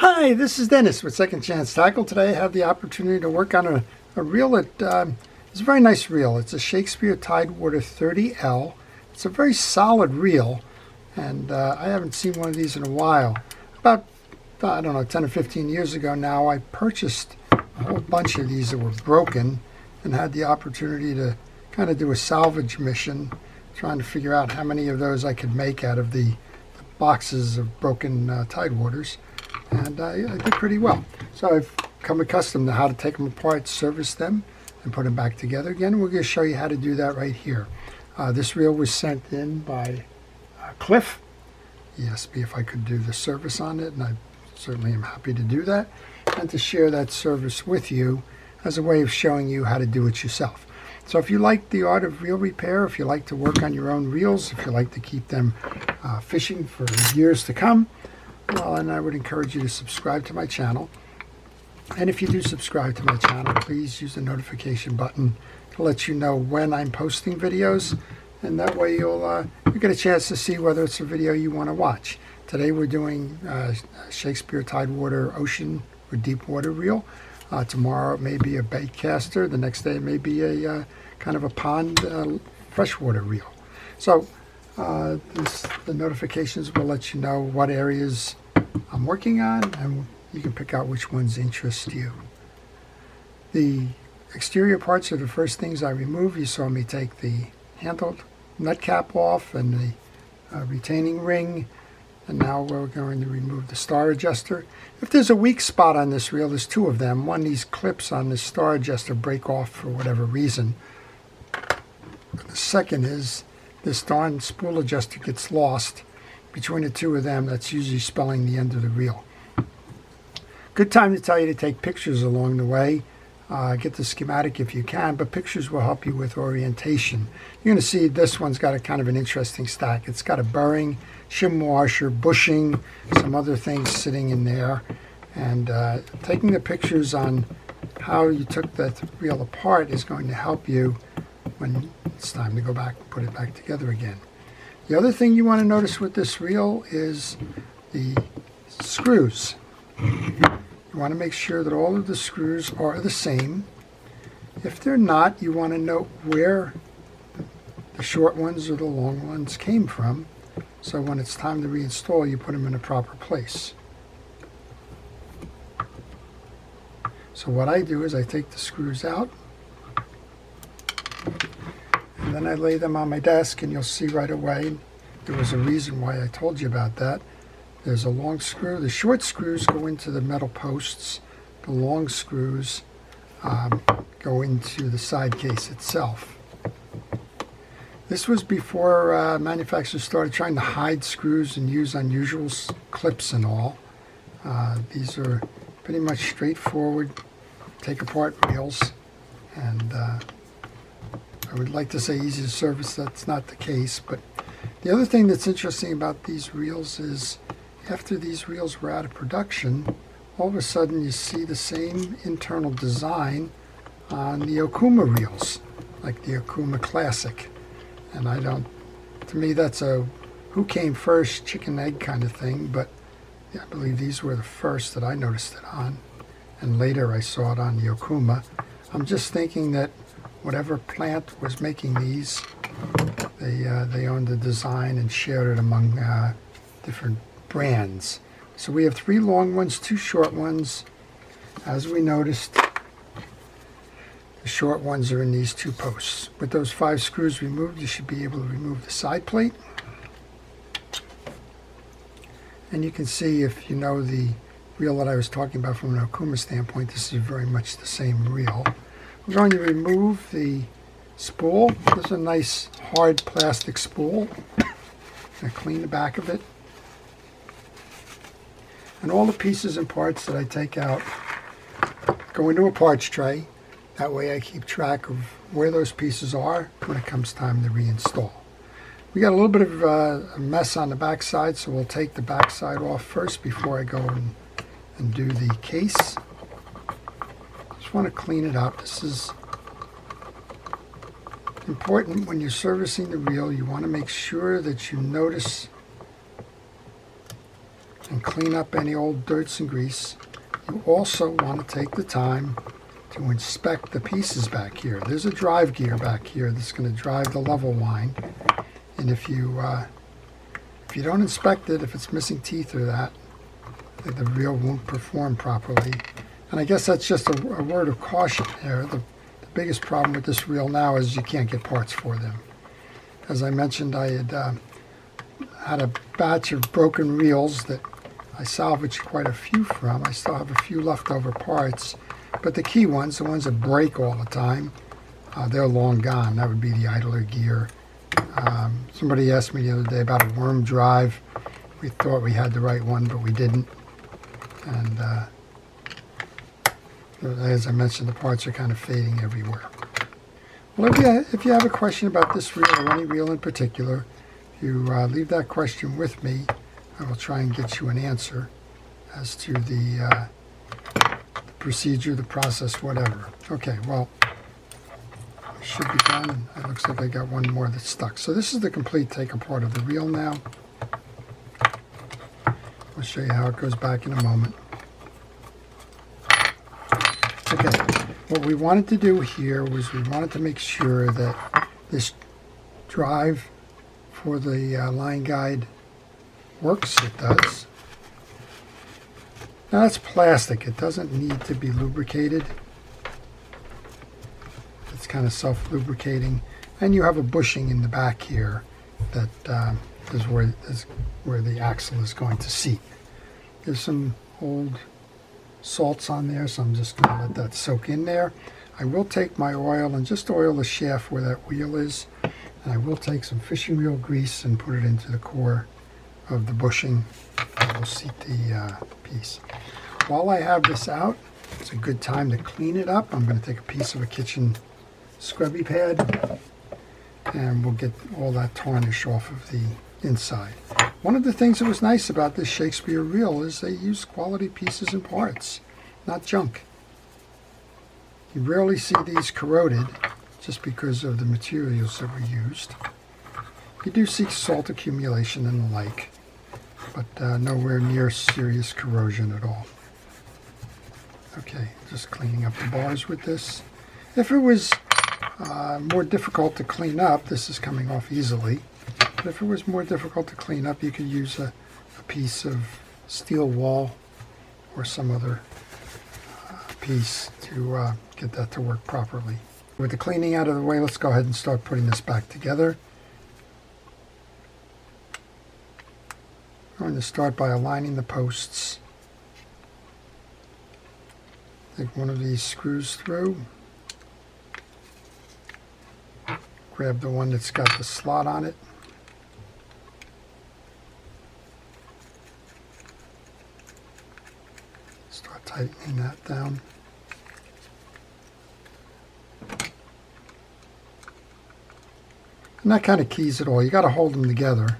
Hi, this is Dennis with Second Chance Tackle. Today I have the opportunity to work on a reel that is a very nice reel. It's a Shakespeare Tidewater 30L. It's a very solid reel, and I haven't seen one of these in a while. About, I don't know, 10 or 15 years ago now, I purchased a whole bunch of these that were broken and had the opportunity to kind of do a salvage mission, trying to figure out how many of those I could make out of the boxes of broken Tidewaters. And I did pretty well. So I've come accustomed to how to take them apart, service them, and put them back together again. We're going to show you how to do that right here. This reel was sent in by Cliff. He asked me if I could do the service on it, and I certainly am happy to do that, and to share that service with you as a way of showing you how to do it yourself. So if you like the art of reel repair, if you like to work on your own reels, if you like to keep them fishing for years to come, well, and I would encourage you to subscribe to my channel. And if you do subscribe to my channel, please use the notification button to let you know when I'm posting videos, and that way you'll get a chance to see whether it's a video you want to watch. Today we're doing Shakespeare Tidewater Ocean or Deep Water Reel. Tomorrow it may be a bait caster. The next day it may be a kind of a pond freshwater reel. So the notifications will let you know what areas I'm working on, and you can pick out which ones interest you. The exterior parts are the first things I remove. You saw me take the handle nut cap off and the retaining ring, and now we're going to remove the star adjuster. If there's a weak spot on this reel, there's two of them. One, these clips on the star adjuster break off for whatever reason. The second is this darn spool adjuster gets lost between the two of them. That's usually spelling the end of the reel. Good time to tell you to take pictures along the way. Get the schematic if you can, but pictures will help you with orientation. You're going to see this one's got a kind of an interesting stack. It's got a bearing, shim washer, bushing, some other things sitting in there. And taking the pictures on how you took that reel apart is going to help you when it's time to go back and put it back together again. The other thing you want to notice with this reel is the screws. You want to make sure that all of the screws are the same. If they're not, you want to note where the short ones or the long ones came from, so when it's time to reinstall, you put them in a proper place. So what I do is I take the screws out, and then I lay them on my desk, and you'll see right away there was a reason why I told you about that. There's a long screw. The short screws go into the metal posts. The long screws go into the side case itself. This was before manufacturers started trying to hide screws and use unusual clips and all. These are pretty much straightforward take apart reels, and I would like to say easy to service. That's not the case, but the other thing that's interesting about these reels is after these reels were out of production, all of a sudden you see the same internal design on the Okuma reels, like the Okuma Classic. And to me that's a who came first, chicken egg kind of thing, but yeah, I believe these were the first that I noticed it on, and later I saw it on the Okuma. I'm just thinking that whatever plant was making these, they owned the design and shared it among different brands. So we have 3 long ones, 2 short ones. As we noticed, the short ones are in these 2 posts. With those 5 screws removed, you should be able to remove the side plate. And you can see, if you know the reel that I was talking about from an Okuma standpoint, this is very much the same reel. We're going to remove the spool. This is a nice hard plastic spool. I'm going to clean the back of it. And all the pieces and parts that I take out go into a parts tray. That way I keep track of where those pieces are when it comes time to reinstall. We got a little bit of a mess on the back side, so we'll take the back side off first before I go and do the case. Just want to clean it up. This is important when you're servicing the reel. You want to make sure that you notice and clean up any old dirts and grease, you also want to take the time to inspect the pieces back here. There's a drive gear back here that's going to drive the level line, and if you don't inspect it, if it's missing teeth or that, the reel won't perform properly. And I guess that's just a word of caution there. The biggest problem with this reel now is you can't get parts for them. As I mentioned, I had a batch of broken reels that I salvaged quite a few from. I still have a few leftover parts, but the key ones, the ones that break all the time, they're long gone. That would be the idler gear. Somebody asked me the other day about a worm drive. We thought we had the right one, but we didn't. And as I mentioned, the parts are kind of fading everywhere. Well, if you have a question about this reel or any reel in particular, if you leave that question with me, I will try and get you an answer as to the procedure, the process, whatever. Okay, well, it should be done. It looks like I got one more that's stuck. So this is the complete take apart of the reel now. I'll show you how it goes back in a moment. Okay, what we wanted to do here was we wanted to make sure that this drive for the line guide works. It does. Now that's plastic. It doesn't need to be lubricated. It's kind of self-lubricating. And you have a bushing in the back here that is where the axle is going to seat. There's some old salts on there, so I'm just going to let that soak in there. I will take my oil and just oil the shaft where that wheel is. And I will take some fishing reel grease and put it into the core of the bushing. I will seat the piece. While I have this out, it's a good time to clean it up. I'm going to take a piece of a kitchen scrubby pad and we'll get all that tarnish off of the inside. One of the things that was nice about this Shakespeare reel is they use quality pieces and parts, not junk. You rarely see these corroded just because of the materials that were used. You do see salt accumulation and the like, but nowhere near serious corrosion at all. Okay, just cleaning up the bars with this. If it was more difficult to clean up, this is coming off easily. But if it was more difficult to clean up, you could use a piece of steel wall or some other piece to get that to work properly. With the cleaning out of the way, let's go ahead and start putting this back together. I'm going to start by aligning the posts. Take one of these screws through. Grab the one that's got the slot on it. Start tightening that down. And that kind of keys it all. You got to hold them together.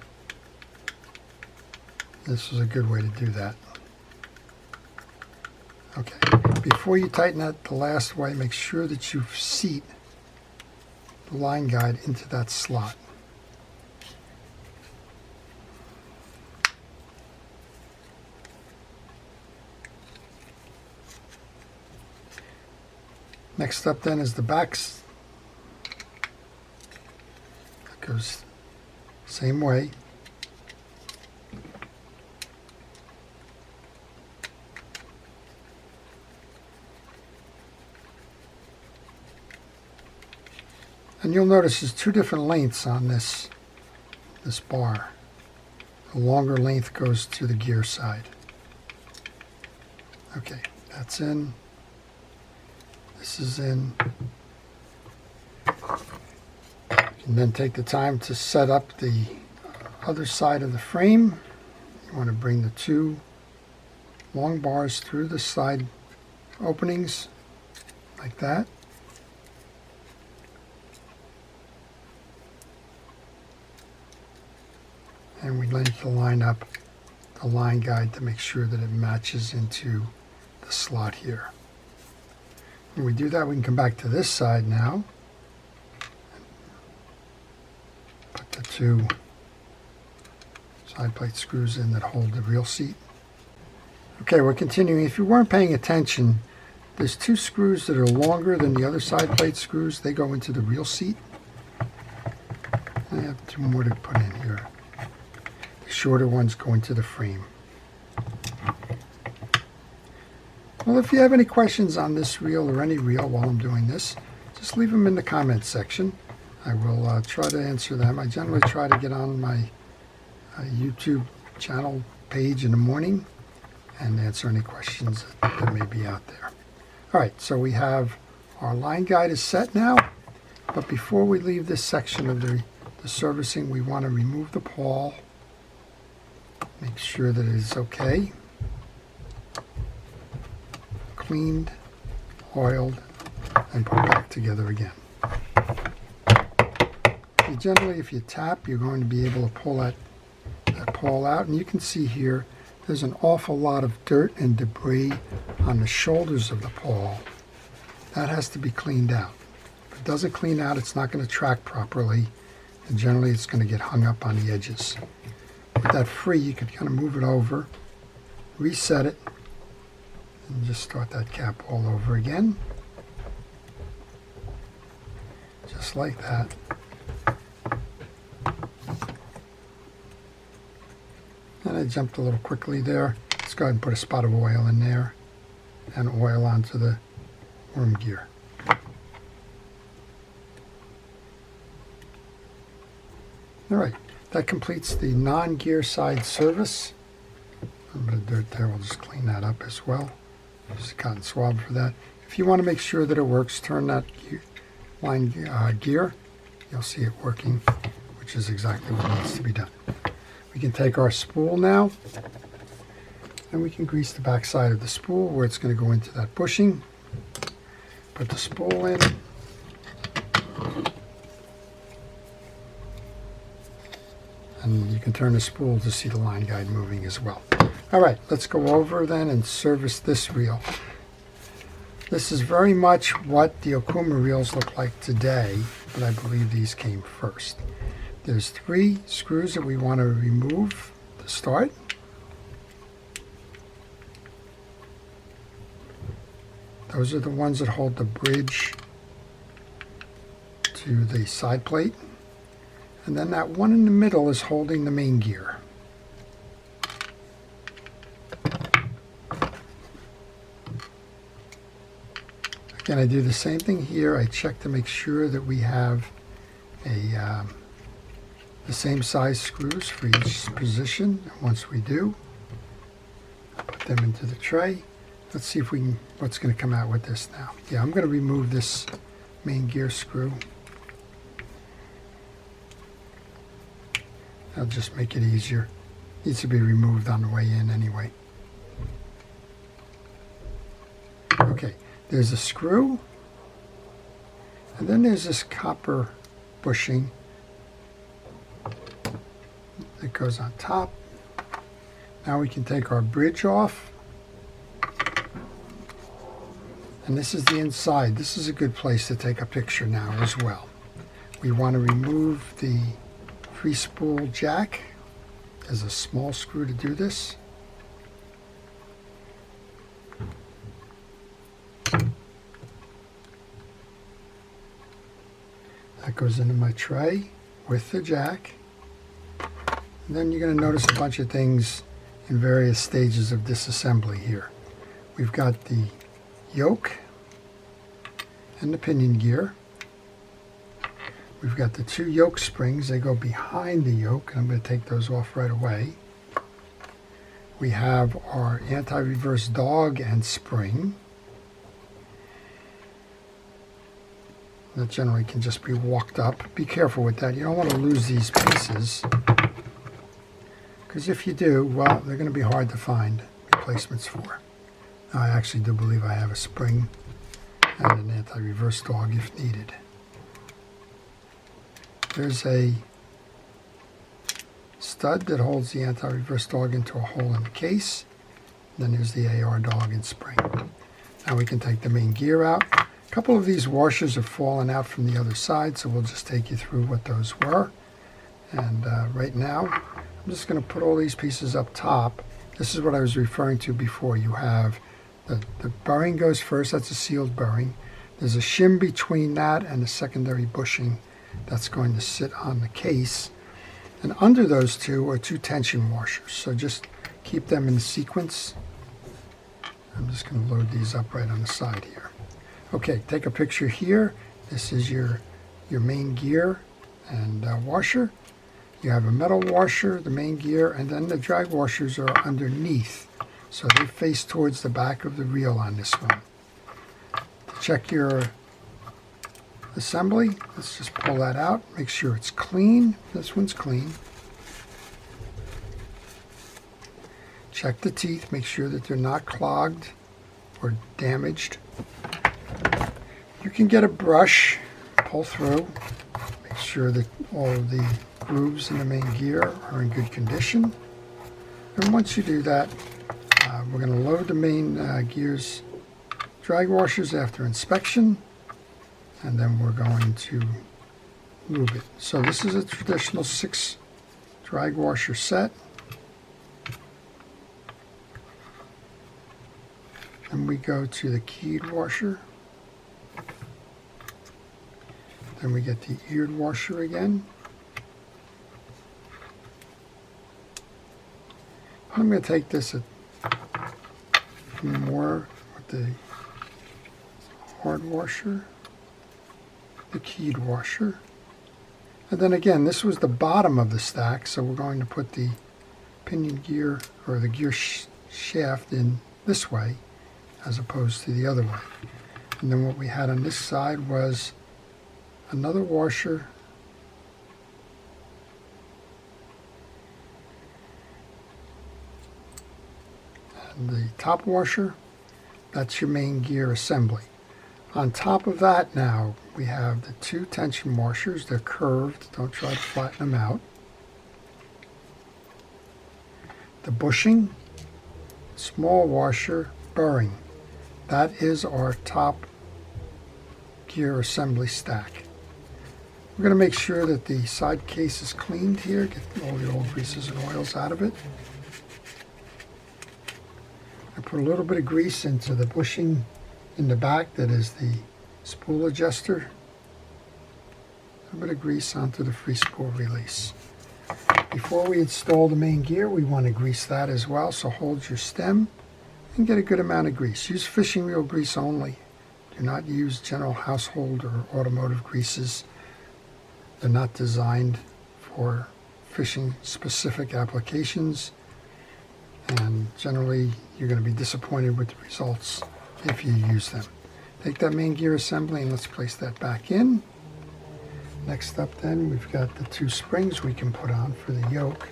This is a good way to do that. Okay, before you tighten that the last way, make sure that you seat the line guide into that slot. Next up then is the backs. That goes same way. And you'll notice there's two different lengths on this bar. The longer length goes to the gear side. Okay, that's in. This is in. You can then take the time to set up the other side of the frame. You want to bring the two long bars through the side openings like that. And we need to line up the line guide to make sure that it matches into the slot here. When we do that, we can come back to this side now. Put the two side plate screws in that hold the reel seat. Okay, we're continuing. If you weren't paying attention, there's two screws that are longer than the other side plate screws. They go into the reel seat. I have two more to put in here. The shorter ones go into the frame. Well, if you have any questions on this reel or any reel while I'm doing this, just leave them in the comments section. I will try to answer them. I generally try to get on my YouTube channel page in the morning and answer any questions that may be out there. All right, so we have our line guide is set now, but before we leave this section of the servicing, we want to remove the pawl, make sure that it is okay, cleaned, oiled, and put back together again. Generally, if you tap, you're going to be able to pull that pawl out, and you can see here there's an awful lot of dirt and debris on the shoulders of the pawl. That has to be cleaned out. If it doesn't clean out, it's not going to track properly, and generally it's going to get hung up on the edges. With that free, you can kind of move it over, reset it, and just start that cap all over again. Just like that. And I jumped a little quickly there. Let's go ahead and put a spot of oil in there and oil onto the worm gear. All right, that completes the non-gear side service. A little bit of dirt there, we'll just clean that up as well. Use a cotton swab for that. If you want to make sure that it works, turn that line gear. You'll see it working, which is exactly what needs to be done. We can take our spool now, and we can grease the back side of the spool where it's going to go into that bushing. Put the spool in. And you can turn the spool to see the line guide moving as well. All right, let's go over then and service this reel. This is very much what the Okuma reels look like today, but I believe these came first. There's 3 screws that we want to remove to start. Those are the ones that hold the bridge to the side plate. And then that one in the middle is holding the main gear. Again, I do the same thing here. I check to make sure that we have the same size screws for each position. And once we do, I'll put them into the tray. Let's see if we can, what's going to come out with this now. Yeah, I'm going to remove this main gear screw. That'll just make it easier. It needs to be removed on the way in anyway. Okay, there's a screw, and then there's this copper bushing that goes on top. Now we can take our bridge off, and this is the inside. This is a good place to take a picture now as well. We want to remove the free spool jack. There's a small screw to do this. That goes into my tray with the jack. And then you're going to notice a bunch of things in various stages of disassembly here. We've got the yoke and the pinion gear. We've got the 2 yoke springs. They go behind the yoke, and I'm going to take those off right away. We have our anti-reverse dog and spring. That generally can just be walked up. Be careful with that. You don't want to lose these pieces, because if you do, well, they're going to be hard to find replacements for. Now, I actually do believe I have a spring and an anti-reverse dog if needed. There's a stud that holds the anti-reverse dog into a hole in the case. Then there's the AR dog and spring. Now we can take the main gear out. A couple of these washers have fallen out from the other side, so we'll just take you through what those were. And right now, I'm just going to put all these pieces up top This is what I was referring to before. You have the burring goes first, that's a sealed burring. There's a shim between that and the secondary bushing that's going to sit on the case. And under those two are two tension washers. So just keep them in sequence. I'm just going to load these up right on the side here. Okay, take a picture here. This is your main gear and washer. You have a metal washer, the main gear, and then the drag washers are underneath. So they face towards the back of the reel on this one. To check your assembly, let's just pull that out. Make sure it's clean. This one's clean. Check the teeth. Make sure that they're not clogged or damaged. You can get a brush, pull through. Make sure that all of the grooves in the main gear are in good condition. And once you do that, we're going to load the main gear's drag washers after inspection, and then we're going to lube it. So this is a traditional 6 drag washer set. Then we go to the keyed washer. Then we get the eared washer again. I'm going to take this a few more with the hard washer, the keyed washer. And then again, this was the bottom of the stack, so we're going to put the pinion gear or the gear shaft in this way as opposed to the other way. And then what we had on this side was another washer, and the top washer, that's your main gear assembly. On top of that now, we have the 2 tension washers. They're curved, don't try to flatten them out. The bushing, small washer, burring. That is our top gear assembly stack. We're going to make sure that the side case is cleaned here, get all the old greases and oils out of it. I put a little bit of grease into the bushing in the back, that is the spool adjuster. A little bit of grease onto the free spool release. Before we install the main gear, we want to grease that as well, so hold your stem and get a good amount of grease. Use fishing reel grease only. Do not use general household or automotive greases. They're not designed for fishing specific applications, and generally you're going to be disappointed with the results if you use them. Take that main gear assembly and let's place that back in. Next up then, we've got the 2 springs we can put on for the yoke.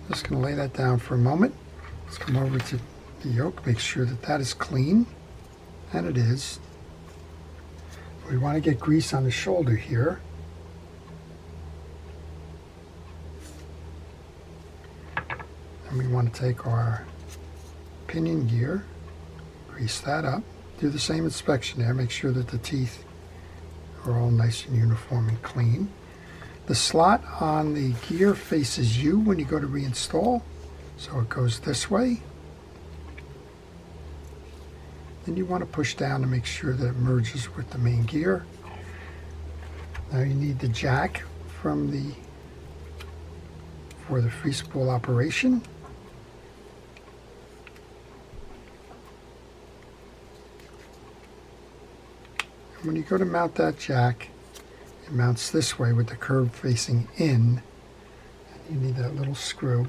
Just going to lay that down for a moment. Let's come over to the yoke, make sure that that is clean, and it is. We want to get grease on the shoulder here. And we want to take our pinion gear, grease that up, do the same inspection there, make sure that the teeth are all nice and uniform and clean. The slot on the gear faces you when you go to reinstall, so it goes this way. Then you want to push down to make sure that it merges with the main gear. Now you need the jack for the free spool operation. And when you go to mount that jack, it mounts this way with the curve facing in. And you need that little screw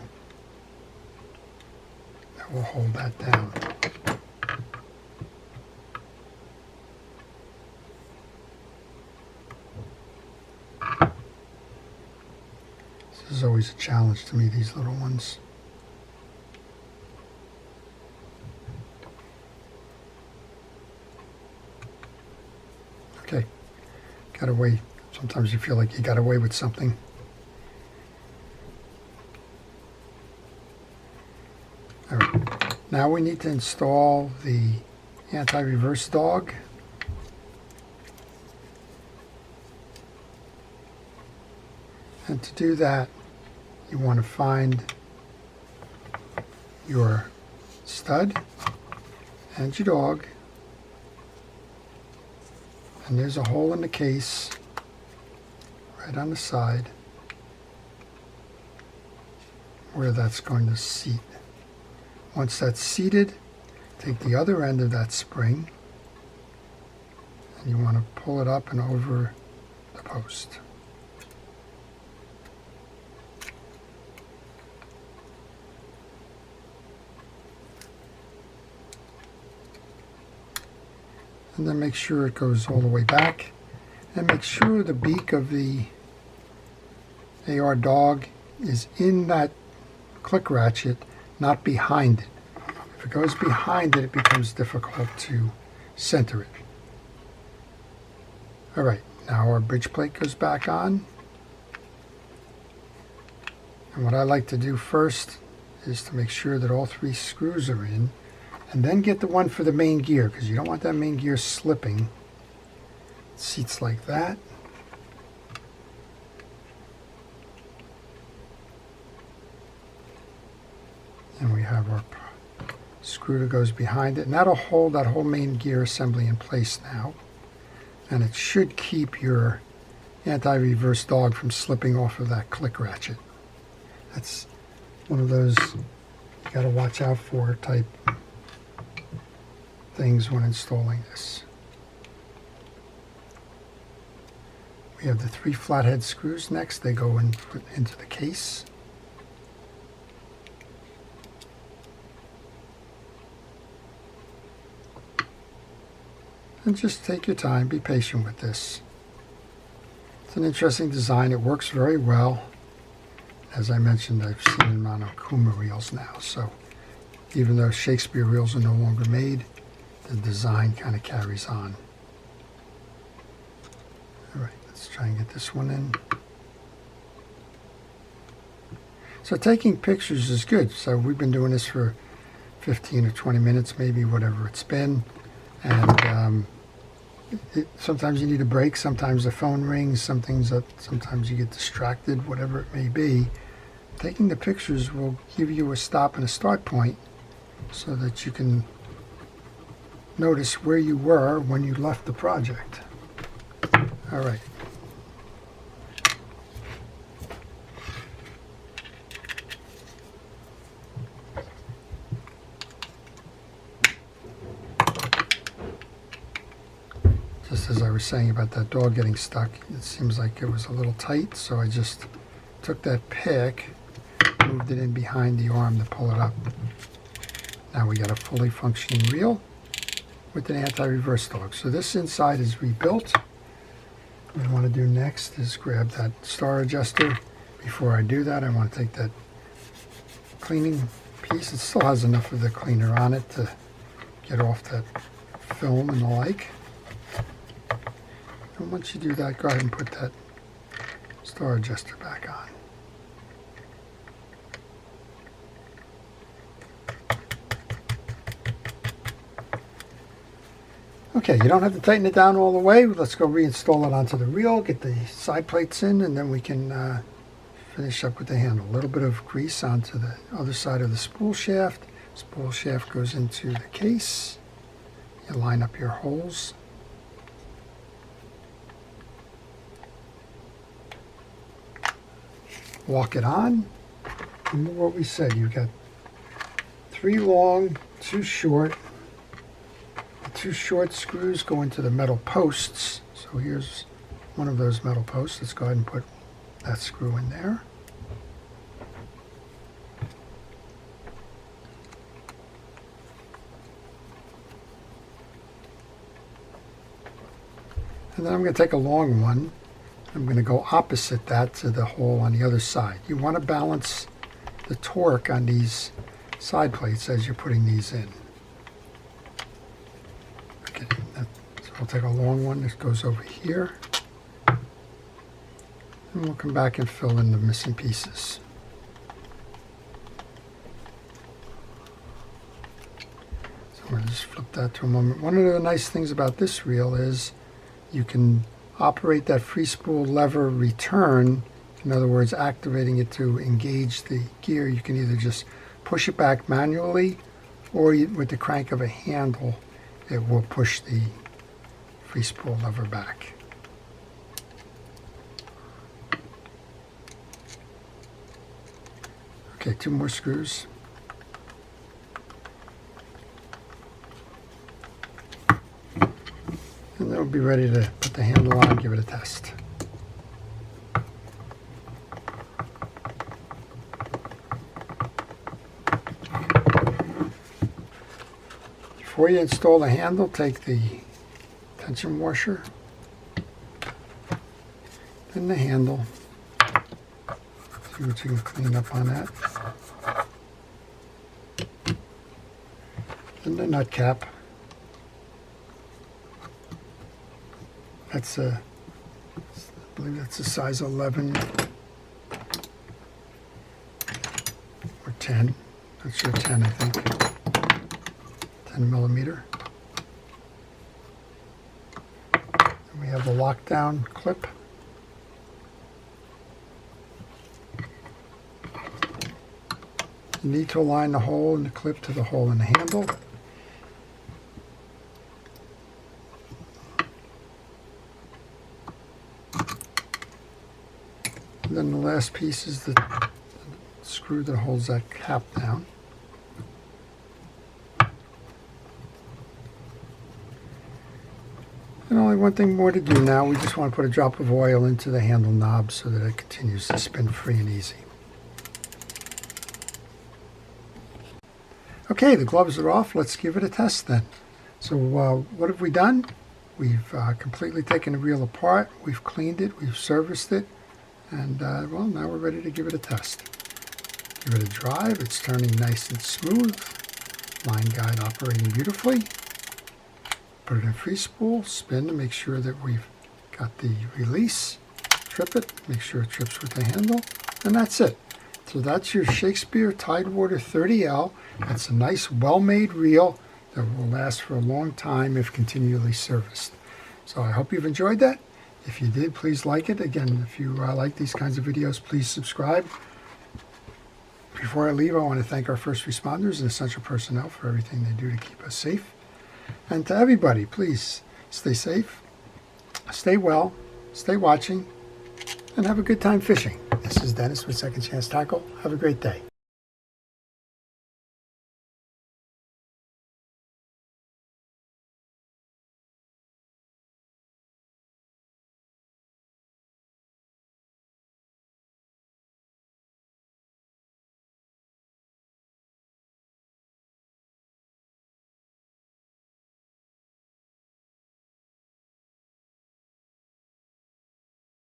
that will hold that down. This is always a challenge to me, these little ones. Okay, got away. Sometimes you feel like you got away with something. All right, now we need to install the anti-reverse dog. And to do that, you want to find your stud and your dog. And there's a hole in the case right on the side where that's going to seat. Once that's seated, take the other end of that spring and you want to pull it up and over the post. And then make sure it goes all the way back, and make sure the beak of the AR dog is in that click ratchet, not behind it. If it goes behind it, it becomes difficult to center it. Alright, now our bridge plate goes back on. And what I like to do first is to make sure that all 3 screws are in, and then get the one for the main gear, because you don't want that main gear slipping. It seats like that. And we have our screw that goes behind it, and that'll hold that whole main gear assembly in place now. And it should keep your anti-reverse dog from slipping off of that click ratchet. That's one of those you got to watch out for type things when installing this. We have the 3 flathead screws next. They go into the case. And just take your time, be patient with this. It's an interesting design. It works very well. As I mentioned, I've seen them on Okuma reels now. So even though Shakespeare reels are no longer made, the design kind of carries on. All right, let's try and get this one in. So taking pictures is good. So we've been doing this for 15 or 20 minutes, maybe, whatever it's been. And sometimes you need a break. Sometimes the phone rings. Sometimes you get distracted, whatever it may be. Taking the pictures will give you a stop and a start point so that you can notice where you were when you left the project. All right. Just as I was saying about that dog getting stuck, it seems like it was a little tight, so I just took that pick, moved it in behind the arm to pull it up. Now we got a fully functioning reel with an anti-reverse dog. So this inside is rebuilt. What I want to do next is grab that star adjuster. Before I do that, I want to take that cleaning piece. It still has enough of the cleaner on it to get off that film and the like. And once you do that, go ahead and put that star adjuster back on. Okay, you don't have to tighten it down all the way. Let's go reinstall it onto the reel, get the side plates in, and then we can finish up with the handle. A little bit of grease onto the other side of the spool shaft. Spool shaft goes into the case. You line up your holes. Lock it on. Remember what we said, you've got 3 long, 2 short. The 2 short screws go into the metal posts. So here's one of those metal posts. Let's go ahead and put that screw in there. And then I'm going to take a long one. I'm going to go opposite that to the hole on the other side. You want to balance the torque on these side plates as you're putting these in. Okay, so I'll take a long one that goes over here. And we'll come back and fill in the missing pieces. So I'm going to just flip that to a moment. One of the nice things about this reel is you can operate that free spool lever return In other words, activating it to engage the gear. You can either just push it back manually, or with the crank of a handle, it will push the free spool lever back. Okay, 2 more screws. And then we'll be ready to put the handle on and give it a test. Before you install the handle, take the tension washer, then the handle. See what you can clean up on that. Then the nut cap. That's I believe that's a size 11 or 10. That's your 10, I think. 10 millimeter. And we have the lockdown clip. You need to align the hole in the clip to the hole in the handle. And then the last piece is the screw that holds that cap down. And only one thing more to do now. We just want to put a drop of oil into the handle knob so that it continues to spin free and easy. Okay, the gloves are off. Let's give it a test then. So what have we done? We've completely taken the reel apart. We've cleaned it. We've serviced it. And well, now we're ready to give it a test. Give it a drive. It's turning nice and smooth. Line guide operating beautifully. Put it in free spool. Spin to make sure that we've got the release. Trip it. Make sure it trips with the handle. And that's it. So that's your Shakespeare Tidewater 30L. It's a nice, well-made reel that will last for a long time if continually serviced. So I hope you've enjoyed that. If you did, please like it. Again, if you like these kinds of videos, please subscribe. Before I leave, I want to thank our first responders and essential personnel for everything they do to keep us safe. And to everybody, please stay safe, stay well, stay watching, and have a good time fishing. This is Dennis with Second Chance Tackle. Have a great day.